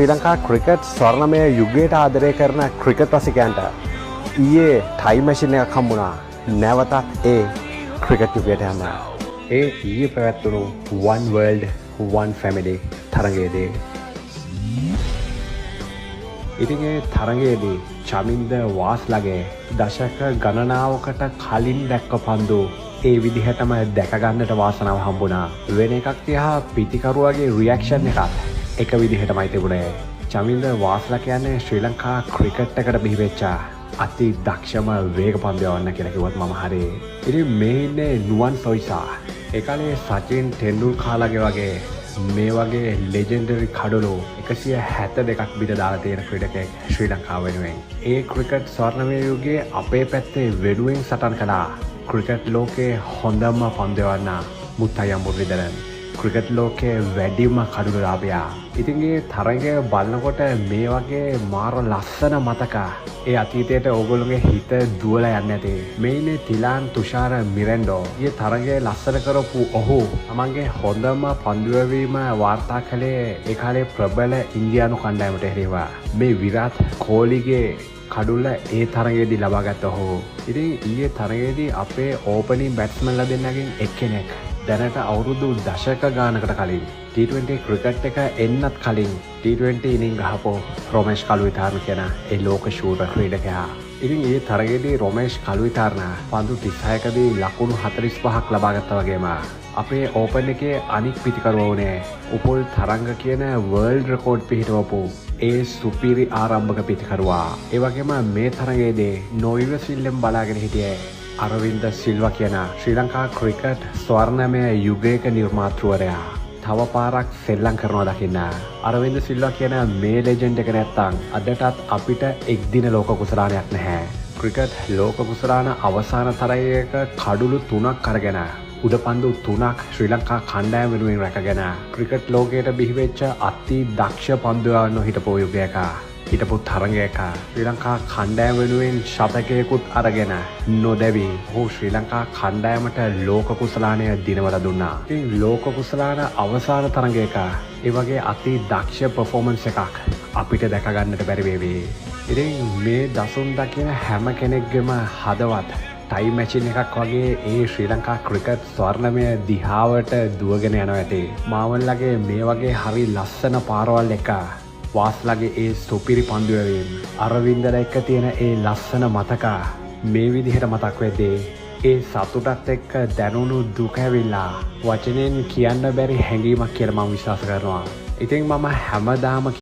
ශ්‍රී Lanka cricket ස්වර්ණමය යුගයට ආදරය කරන ක්‍රිකට් රසිකයන්ට ඊයේ ටයිම් මැෂින් එකක් හම්බුණා. නැවතත් ඒ ක්‍රිකට් යුගයට යන්න. ඒ ඊයේ පැවැත්වුණු One World One Family තරගයේදී ඉතින් ඒ තරගයේදී චමින්ද වාස්ලගේ දශක ගණනාවකට කලින් දැක්ක පන්දු ඒ විදිහටම දැක ගන්නට වාසනාව හම්බුණා. වෙන එකක් තියා පිටිකරුවගේ රියැක්ෂන් එකත් එක විදිහටමයි තිබුණේ. චමින්ද වාස්ලා කියන්නේ ශ්‍රී ලංකා ක්‍රිකට් එකට බිහිවෙච්ච අති දක්ෂම වේග පන්දු යවන්න කියලා කිව්වත් මම හරි. ඉතින් මේ ඉන්නේ නුවන් සොයිසා. ඒ කාලේ සචින් තෙන්ඩුල්කර්ලාගේ වගේ මේ වගේ ලෙජෙන්ඩරි කඩලු 172ක් බිඳ දාලා තියෙන ක්‍රීඩකයෙක් ශ්‍රී ලංකාව වෙනුවෙන්. ඒ ක්‍රිකට් ස්වර්ණමය යුගයේ අපේ පැත්තේ වෙනුවෙන් සටන් කළා. ක්‍රිකට් ලෝකයේ හොඳම පන්දු යවන්න මුත්තයියා මුරලිදරන්. ක්‍රිකට් ලෝකයේ වැඩිම කඩුළු ලාභයා. ඉතින් ඒ තරගය බලනකොට මේ වගේ මාර ලස්සන මතක ඒ අතීතයට ඕගොල්ලෝගේ හිත දුවලා යන්නේ නැති. මේ ඉන්නේ තිලාන් තුෂාර මිරෙන්ඩෝ. ඊයේ තරගය ලස්සන කරපු ඔහු තමන්ගේ හොඳම පන්දු යැවීම වාර්තා කළේ ඒ කාලේ ප්‍රබල ඉන්දියානු කණ්ඩායමට එරෙහිව. මේ විරාට් කෝලිගේ කඩුල්ල ඒ තරගයේදී ලබාගත්ත ඔහු. ඉතින් ඊයේ තරගයේදී අපේ ඕපනින් බැට්ස්මන්ලා දෙන්නගෙන් එක්කෙනෙක් දැනට අවුරුදු දශක ගානකට කලින් T20 ක්‍රිකට් එක එන්නත් කලින් T20 ඉනිං ගහපු රොමේෂ් කලුවිතාරණ කියන ඒ ලෝක ශූර ක්‍රීඩකයා. ඉතින් ඒ තරගයේදී රොමේෂ් කලුවිතාරණ පන්දු 36කදී ලකුණු 45ක් ලබාගත්තා වගේම අපේ ඕපන් එකේ අනික් පිටිකරුවා වුණේ උපුල් තරංග කියන වර්ල්ඩ් රෙකෝඩ් පිහිටවපු ඒ සුපිරි ආරම්භක පිටිකරුවා. ඒ වගේම මේ තරගයේදී නොඉවසිල්ලෙන් බලාගෙන හිටියේ අරවින්ද සිල්වා කියන ශ්‍රී ලංකා ක්‍රිකට් ස්වර්ණමය යුගයක නිර්මාතෘවරයා. තව පාරක් සෙල්ලම් කරනවා දකින්න. අරවින්ද සිල්වා කියන මේ ලෙජෙන්ඩ් එක නැත්තම් අදටත් අපිට එක් දින ලෝක කුසලානයක් නැහැ. ක්‍රිකට් ලෝක කුසලාන අවසාන තරගයක කඩුළු 3ක් අරගෙන උඩපන්දු 3ක් ශ්‍රී ලංකා කණ්ඩායම වෙනුවෙන් රැකගෙන ක්‍රිකට් ලෝකයට බිහිවෙච්ච අති දක්ෂ පන්දු යවන්න හිටපු යුගයක හිටපු තරගයක ශ්‍රී ලංකා කණ්ඩායම වෙනුවෙන් ශතකයකුත් අරගෙන නොදැවි ඔහු ශ්‍රී ලංකා කණ්ඩායමට ලෝක කුසලානය දිනවල දුන්නා. ඉතින් ලෝක කුසලාන අවසාන තරගයක ඒ වගේ අති දක්ෂ පර්ෆෝමන්ස් එකක් අපිට දැක ගන්නට බැරි වේවි. ඉතින් මේ දසුන් දකින හැම කෙනෙක්ගේම හදවත් ටයිම් මැෂින් එකක් වගේ ඒ ශ්‍රී ලංකා ක්‍රිකට් ස්වර්ණමය දිහාවට දුවගෙන යනවා ඇති. මාවන්ලගේ මේ වගේ හරි ලස්සන පාරවල් එක වාස්ලාගේ ඒ සුපිරි පන්දු යැවීම අරවින්දල එක්ක තියෙන ඒ ලස්සන මතක මේ විදිහට මතක් වෙද්දී ඒ සතුටත් එක්ක දැනුණු දුක ඇවිල්ලා වචනෙන් කියන්න බැරි හැඟීමක් කියලා මම විශ්වාස කරනවා. ඉතින් මම හැමදාම